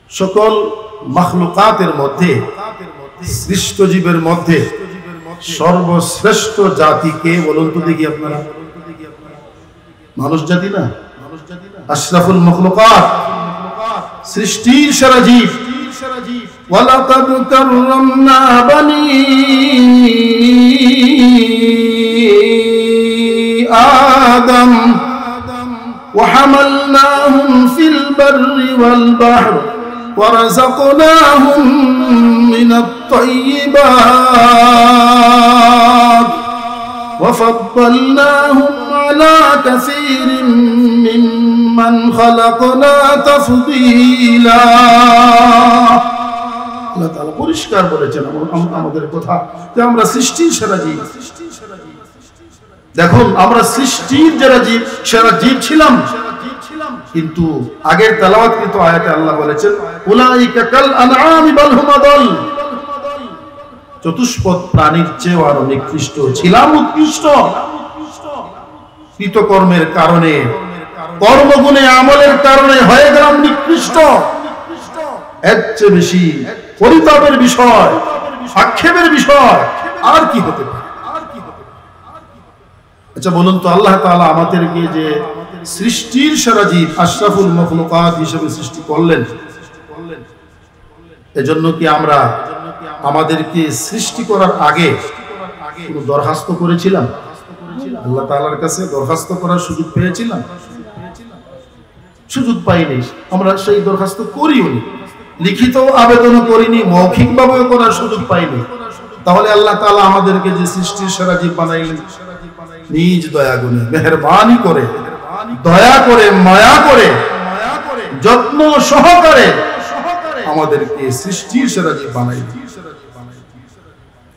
সকল মাখলুকাতের মধ্যে, সৃষ্ট জীবের মধ্যে সর্বশ্রেষ্ঠ জাতি কে বলুন তো দেখি আপনারা? মানুষ জাতি না? আশরাফুল মাখলুকাত, সৃষ্টির সেরা জীব। ওয়ালাকাদ কাররামনা বানি আদম وحملناهم في البر والبحر ورزقناهم من الطيبات وفضلناهم على كثير ممن خلقنا تفضيلا। আল্লাহ তাআলা পরিষ্কার বলেছেন আমাদের কথা যে আমরা সৃষ্টির সেরা জীব। দেখুন, আমরা সৃষ্টির সেরা জীব ছিলাম, কিন্তু আগের তেলাওয়াতকৃত আয়াতে আল্লাহ বলেছেন উলাইকা কাল আনআমি বাল হুম আদাল, চতুষ্পদ প্রাণীর চেয়ে আরো নিকৃষ্ট ছিলাম, উৎকৃষ্ট। কৃতকর্মের কারণে, কর্মগুণে, আমলের কারণে হয়ে গেলাম নিকৃষ্ট। এর চেয়ে বেশি পরিতাপের বিষয়, আক্ষেপের বিষয় আর কি হতে পারে? আচ্ছা বলুন তো, আল্লাহ তাআলা আমাদেরকে যে সৃষ্টির সেরা জীব আশরাফুল মাখলুকাত হিসেবে সৃষ্টি করলেন, এজন্য কি আমরা আমাদেরকে সৃষ্টি করার আগে কোনো দরখাস্ত করেছিলাম? আল্লাহ তাআলার কাছে দরখাস্ত করার সুযোগ পেয়েছিলাম? সুযোগ পাইনি। আমরা সেই দরখাস্ত করিও নি, লিখিত আবেদনও করিনি, মৌখিকভাবে করার সুযোগ পাইনি। তাহলে আল্লাহ তাআলা আমাদেরকে যে সৃষ্টির সেরা জীব বানাইলেন, নিজ দয়া গুণে, মেহেরবানি করে, দয়া করে, মায়া করে, যত্ন সহকারে আমাদেরকে সৃষ্টির সেরা জীব বানাইলেন।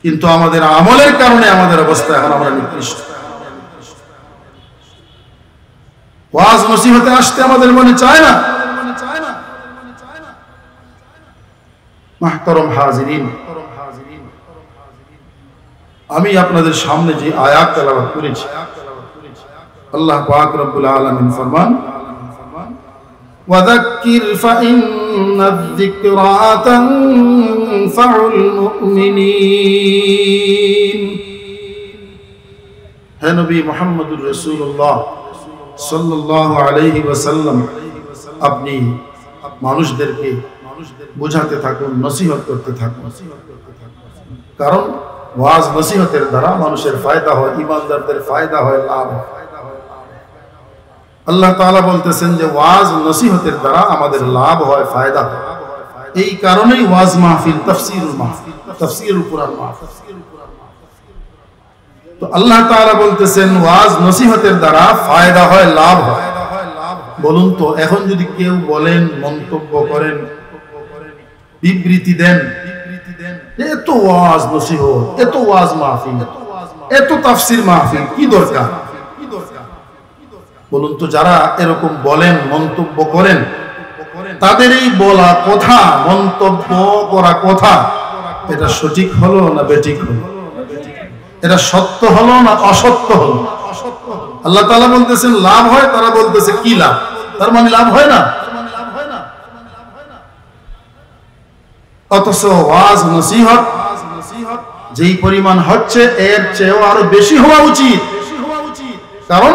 কিন্তু আমাদের আমলের কারণে আমাদের অবস্থা এখন আমরা নিকৃষ্ট। ওয়াজ নসিহতে আসতে আমাদের মনে চায় না। মাহতারাম হাজিরিন, আমি আপনাদের সামনে যে আয়াত তেলাওয়াত করেছি, আল্লাহ পাক রব্বুল আলামিন ফরমান ওয়াযাক্কির ফাইন্নায-যিকরা তানফাউল মুমিনিন। হে নবী মুহাম্মদুর রাসূলুল্লাহ সাল্লাল্লাহু আলাইহি ওয়াসাল্লাম, আপনি মানুষদেরকে বোঝাতে থাকুন, নসিহত করতে থাকুন। কারণ ওয়াজ নসিহতের দ্বারা মানুষের ফায়দা হয়, ঈমানদারদের ফায়দা হয়, লাভ হয়। আল্লাহ তাআলা বলতেছেন যে ওয়াজ নসিহতের দ্বারা আমাদের লাভ হয়, ফায়দা হয়। এই কারণেই ওয়াজ মাহফিল, তাফসীরুল মাহফিল, তাফসীরুল কুরআন মাহফিল। তো আল্লাহ তাআলা বলতেছেন ওয়াজ নসিহতের দ্বারা ফায়দা হয়, লাভ হয়। বলুন তো, এখন যদি কেউ বলেন, মন্তব্য করেন, বিবৃতি দেন, এত ওয়াজ নসিহত, এত ওয়াজ মাহফিল, এত তাফসীর মাহফিল, কি দরকার? বলুন তো, যারা এরকম বলেন, মন্তব্য করেন, তাদের এই বলা কথা, মন্তব্য করা কথা, এটা সঠিক হলো না বেঠিক হলো? এটা সত্য হলো না অসত্য হলো? আল্লাহ তাআলা বলতেছেন লাভ হয়, তারা বলতেছে কি লাভ? তার মানে লাভ হয় না। অথচ ওয়াজ নসিহত যেই পরিমাণ হচ্ছে, এর চেয়েও আরো বেশি হওয়া উচিত। কারণ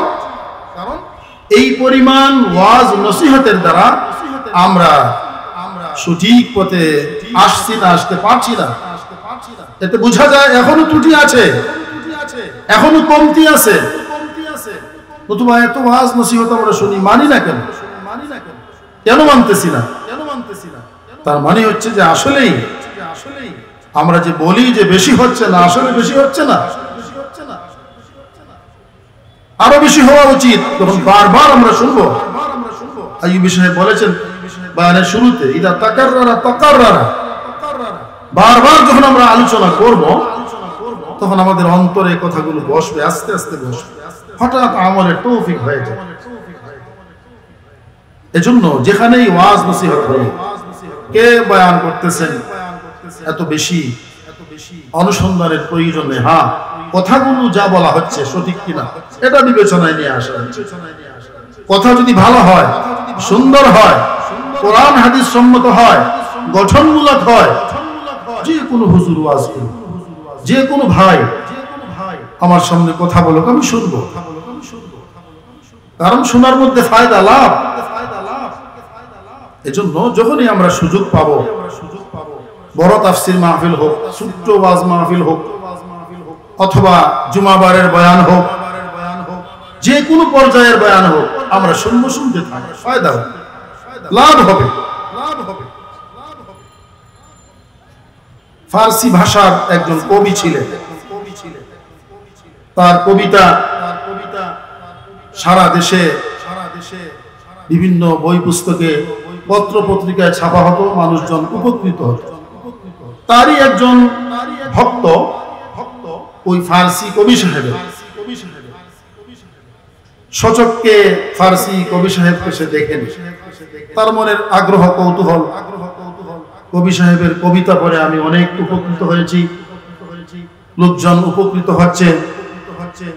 এই পরিমাণ ওয়াজ নসিহতের দ্বারা আমরা সঠিক পথে আসছি না, আসতে পারছি না। এতে বোঝা যায় এখনো ত্রুটি আছে, এখনো কমতি আছে। নতুবা এত ওয়াজ নসিহত আমরা শুনি, মানি না কেন? কেন মানতেছি না? তার মানে হচ্ছে যে আসলেই আমরা যে বলি যে বেশি হচ্ছে না, আসলে বেশি হচ্ছে না, আরো বেশি হওয়া উচিত। তখন বারবার আমরা শুনবো। আইয়ুবী সাহেব বলেছেন বয়ানের শুরুতে, ইদা তাকাররারা তাকাররারা, বারবার যখন আমরা আলোচনা করব, তখন আমাদের অন্তরে কথাগুলো বসবে, আস্তে আস্তে বসবে, হঠাৎ আমলের তৌফিক হয়ে যাবে। এজন্য যেখানেই ওয়াজ নসিহত হবে, কে বয়ান করতেছেন, এত বেশি অনুসন্ধানের প্রয়োজন নেই। হ্যাঁ, কথাগুলো যা বলা হচ্ছে সঠিক কিনা এটা বিবেচনায় নিয়ে আসা হচ্ছে। কথা যদি ভালো হয়, সুন্দর হয়, কোরআন হাদিস সম্মত হয়, গঠনমূলক হয়, যে কোনো হুজুর ওয়াজ করুক, যে কোনো ভাই আমার সামনে কথা বলুক, আমি শুনবো। কারণ শোনার মধ্যে ফায়দা, লাভ। এজন্য যখনই আমরা সুযোগ পাবো, বড় তাফসীর মাহফিল হোক, ছোট্ট ওয়াজ মাহফিল হোক, অথবা জুমাবারের বয়ান হোক, যে কোনো পর্যায়ের বয়ান হোক, আমরা শুনতে থাকি, ফায়দা হবে, লাভ হবে। ফার্সি ভাষার একজন কবি ছিলেন। তার কবিতা সারা দেশে বিভিন্ন বই পুস্তকে, পত্র পত্রিকায় ছাপা হতো, মানুষজন উপকৃত হতো। তারই একজন ভক্ত ওই ফার্সি কবি সাহেবের সচক্ষে ফার্সি কবি সাহেবকে সে দেখেন। তার মনের আগ্রহ, কৌতূহল, কবি সাহেবের কবিতা পড়ে আমি অনেক উপকৃত হয়েছি, লোকজন উপকৃত হচ্ছে।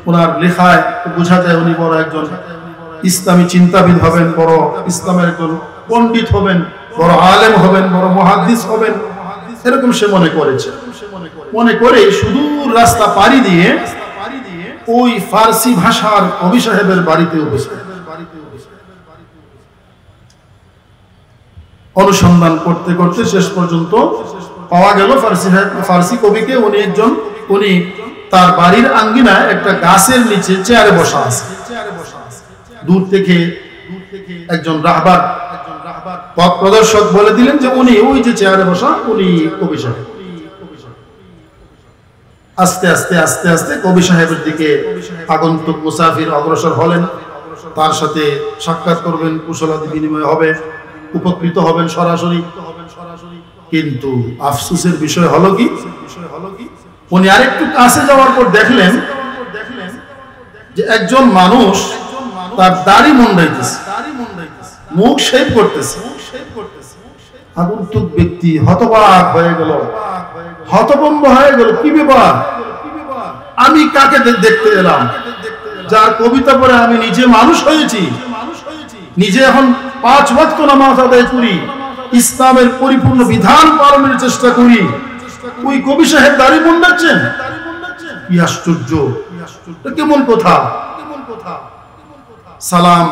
ওনার লেখায় বোঝা যায় উনি বড় একজন ইসলামী চিন্তাবিদ হবেন, বড় ইসলামের একজন পণ্ডিত হবেন, বড় আলেম হবেন, বড় মুহাদ্দিস হবেন, এরকম সে মনে করেছে। মনে করে সুদূর রাস্তা পাড়ি দিয়ে ওই ফার্সি ভাষার কবি সাহেবের বাড়িতে অনুসন্ধান করতে করতে শেষ পর্যন্ত পাওয়া গেল ফার্সি কবিকে। উনি তার বাড়ির আঙ্গিনায় একটা গাছের নিচে চেয়ারে বসা আছে। দূর থেকে একজন রাহবার, পথ প্রদর্শক বলে দিলেন যে উনি ওই যে চেয়ারে বসা, উনি কবি সাহেব। আস্তে আস্তে আস্তে আস্তে কবি সাহেবের দিকে আগন্তুক মুসাফির অগ্রসর হলেন। তার সাথে সাক্ষাৎ করবেন, কুশলাদি বিনিময় হবে, উপকৃত হবেন সরাসরি। কিন্তু আফসোসের বিষয় হলো কি, উনি আরেকটু কাছে যাওয়ার পর দেখলেন যে একজন মানুষ তার দাড়ি মুন্ডাইতেছে, মুখ শেভ করতেছে। আগন্তুক ব্যক্তি হতবাক হয়ে গেল, হতভম্ব হয়ে গেল, কি ব্যাপার, আমি কাকে দেখতে এলাম? যার কবিতা পড়ে আমি নিজে মানুষ হয়েছি, নিজে এখন 5 ওয়াক্ত নামাজ আদায় করি, ইসলামের পরিপূর্ণ বিধান পালনের চেষ্টা করি, ওই কবি সাহেব দাড়ি মুন্ডাচ্ছেন? কি আশ্চর্য, কেমন কথা! সালাম,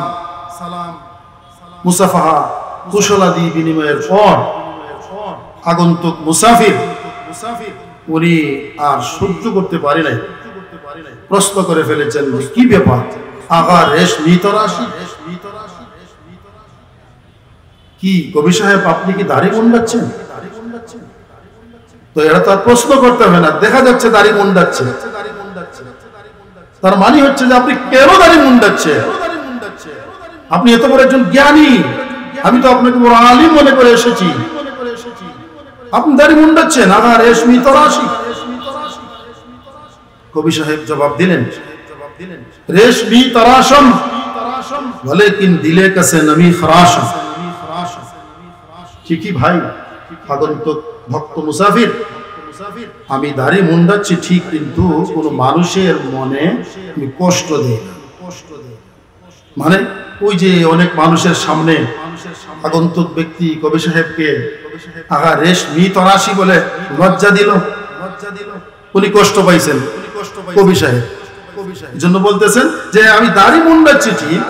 মুসাফাহা, কুশলাদি বিনিময়ের পর আগন্তুক মুসাফির উনি আর সহ্য করতে পারে নাই, প্রশ্ন করে ফেলেছেন, কি ব্যাপার আগা রেশমি তরাশি? কি কবি সাহেব, আপনি কি দাড়ি মুন্ডাচ্ছেন? তো এরা তো আর প্রশ্ন করতে হবে না, দেখা যাচ্ছে দাড়ি মুন্ডাচ্ছে। তার মানে হচ্ছে যে আপনি কেন দাড়ি মুন্ডাচ্ছেন? আপনি এত বড় একজন জ্ঞানী, আমি তো আপনাকে বড় আলিম মনে করে এসেছি, আপনি দাড়ি মুন্ডাচ্ছেন, আগা রেশমি তরাশি? কবি সাহেব জবাব দিলেন, রেশমি তরাশম ওয়ালাকিন দিলে কাছে নমি খরাশম। ঠিকই ভাই, আগন্তুক ভক্ত মুসাফির, আমি দাড়ি মুন্ডাচ্ছি ঠিক, কিন্তু কোন মানুষের মনে আমি কষ্ট দেই না। মানে ওই যে অনেক মানুষের সামনে আগন্তুক ব্যক্তি কবি সাহেবকে আগা রেশমি তরাশি বলে লজ্জা দিল, উনি কষ্ট পাইছেন কবি সাহেব। এই জন্য বলতেছেন যে আমি দাড়ি মুন্ডাচ্ছি ঠিক,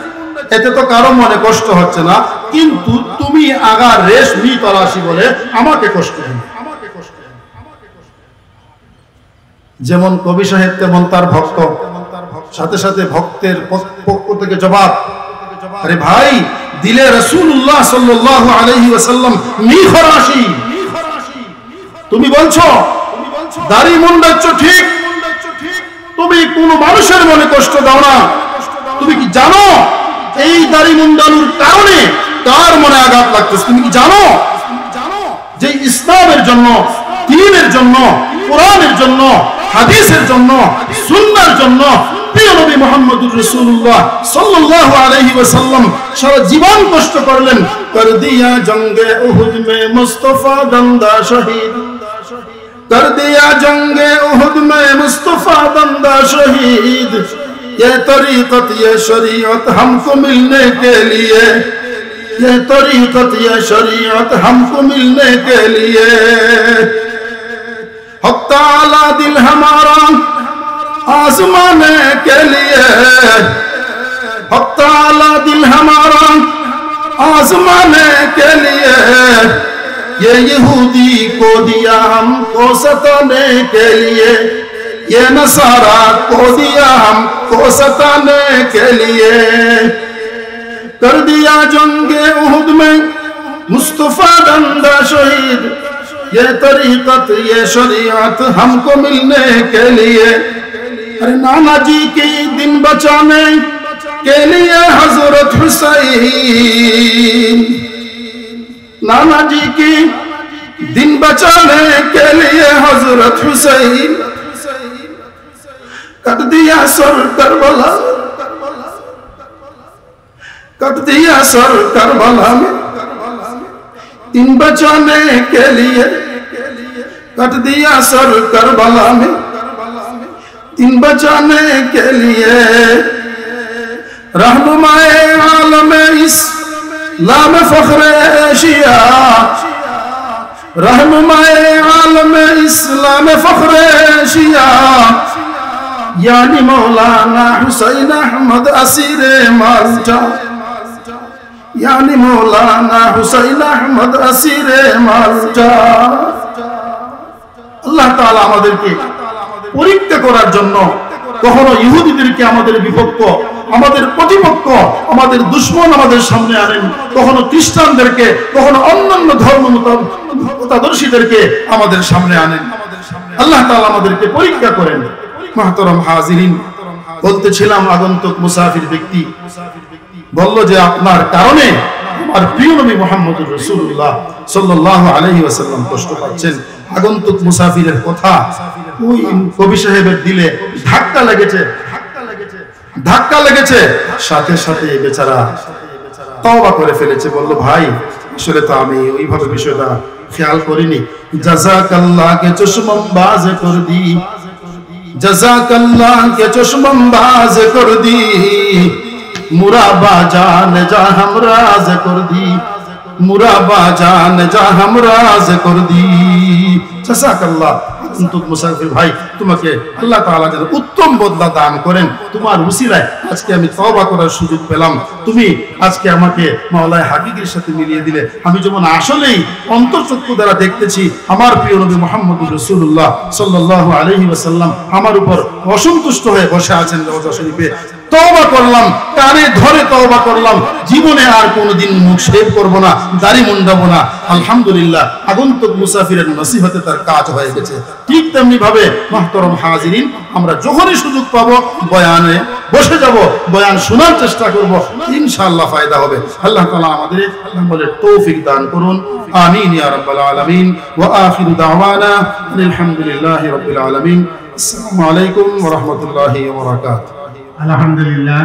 এতে তো কারো মনে কষ্ট হচ্ছে না, কিন্তু তুমি আগা রেশমি তরাশি বলে আমাকে কষ্ট দেন। যেমন কবি সাহেব তেমন তার ভক্ত, সাথে সাথে ভক্তের পক্ষ থেকে জবাব, আরে ভাই, দিলে রাসূলুল্লাহ সাল্লাল্লাহু আলাইহি ওয়াসাল্লাম মি খরাশি, তুমি বলছো দাড়ি মুন্ডাচ্ছ ঠিক, তুমি কোন মানুষের মনে কষ্ট দাও না। তুমি কি জানো এই দাড়ি মুন্ডানোর কারণে কার মনে আঘাত লাগতেছে? তুমি কি জানো যে ইসলামের জন্য, দ্বীনের জন্য, কোরআনের জন্য, হাদিসের জন্য, সুন্নাহর জন্য প্রিয় নবী মুহাম্মদুর রাসূলুল্লাহ সাল্লাল্লাহু আলাইহি ওয়াসাল্লাম সারা জীবন কষ্ট করলেন। কর দিয়া জঙ্গে উহুদ মে মুস্তাফা দন্দা শহীদ, কর দিয়া জঙ্গে উহুদ মে মুস্তাফা দন্দা শহীদ, ये तरीक़त ये शरीयत हमको मिलने के लिए ये तरीक़त ये शरीयत हमको मिलने के लिए हक़ ताला दिल हमारा आज़माने के लिए हक़ ताला दिल हमारा आज़माने के लिए ये यहूदी को दिया हमको सताने के लिए ये नसारा को दिया हमको सताने के लिए कर दिया जंगे उहुद में मुस्तफा दंदा शहीद ये तरीक़त ये शरीयत हमको मिलने के लिए अरे नाना जी की दिन बचाने के लिए हजरत हुसैन नाना जी की दिन बचाने के लिए हजरत हुसैन कट दिया सर करबला कट दिया सर करबला में दिन बचाने के लिए कट दिया सर करबला में दिन बचाने के लिए रहनुमाए आलम इस्लाम फख्रे एशिया रहनुमाए आलम इस्लाम फख्रे एशिया यानी मौलाना हुसैन अहमद असीरे माल्टा यानी मौलाना हुसैन अहमद असीरे माल्टा আল্লাহ তাআলা আমাদেরকে পরীক্ষা করার জন্য কখনো ইহুদিদেরকে আমাদের বিপক্ষ আমাদের প্রতিপক্ষ আমাদের দুশমন আমাদের সামনে আনেন কখনো খ্রিস্টানদেরকে কখনো অন্যান্য ধর্ম মতাদর্শীদেরকে আমাদের সামনে আনেন আল্লাহ তাআলা আমাদেরকে পরীক্ষা করেন মুহতারাম হাজিরিন বলতেছিলাম আগন্তুক মুসাফির ব্যক্তি বলল যে আপনার কারণে আমার প্রিয় নবী মুহাম্মদুর রাসূলুল্লাহ সাল্লাল্লাহু আলাইহি ওয়াসাল্লাম কষ্ট পাচ্ছেন আগন্তুক মুসাফিরের কথা ওই কবি সাহেবের দিলে ধাক্কা লেগেছে সাথে সাথে বেচারা তওবা করে ফেলেছে বলল ভাই আসলে তো আমি ওইভাবে বিষয়টা খেয়াল করিনি জাযাকাল্লাহ কে চশমম বাজ কর দি জাযাকাল্লাহ কে চশমম বাজ কর দি মুরাবা জান যা हमराज कर दी मुराबा जान जा हमराज कर दी জাযাকাল্লাহ আগন্তুক মুসাফির ভাই তোমাকে আল্লাহ তাআলা যেন উত্তম বদলা দান করেন তোমার উসিলায় আজকে আমি তওবা করার সুযোগ পেলাম তুমি আজকে আমাকে মাওলায়ে হাকিকির সাথে মিলিয়ে দিলে আমি যেমন আসলেই অন্তর্চক্ষু দ্বারা দেখতেছি আমার প্রিয় নবী মুহাম্মদুর রাসূলুল্লাহ সাল্লাল্লাহু আলাইহি ওয়াসাল্লাম আমার উপর অসন্তুষ্ট হয়ে বসে আছেন রওজা শরীফে তওবা করলাম কানে ধরে তওবা করলাম জীবনে আর কোনোদিন মুখ শেভ করব না দাড়ি মুন্ডাবো না আলহামদুলিল্লাহ আগন্তুক মুসাফিরের নসিহতে তার কাজ হয়ে গেছে ঠিক তেমনি ভাবে মুহতারাম হাজিরিন আমরা যখনই সুযোগ পাবো বয়ানে বসে যাব বয়ান শোনার চেষ্টা করব ইনশাআল্লাহ ফায়দা হবে আল্লাহ তাআলা আমাদের আমলের তৌফিক দান করুন আমিন ইয়া রাব্বাল আলামিন ওয়া আখিরু দাওয়ানা আলহামদুলিল্লাহি রাব্বিল আলামিন আসসালামু আলাইকুম ওয়া রাহমাতুল্লাহি ওয়া বারাকাতুহু আলহামদুলিল্লাহ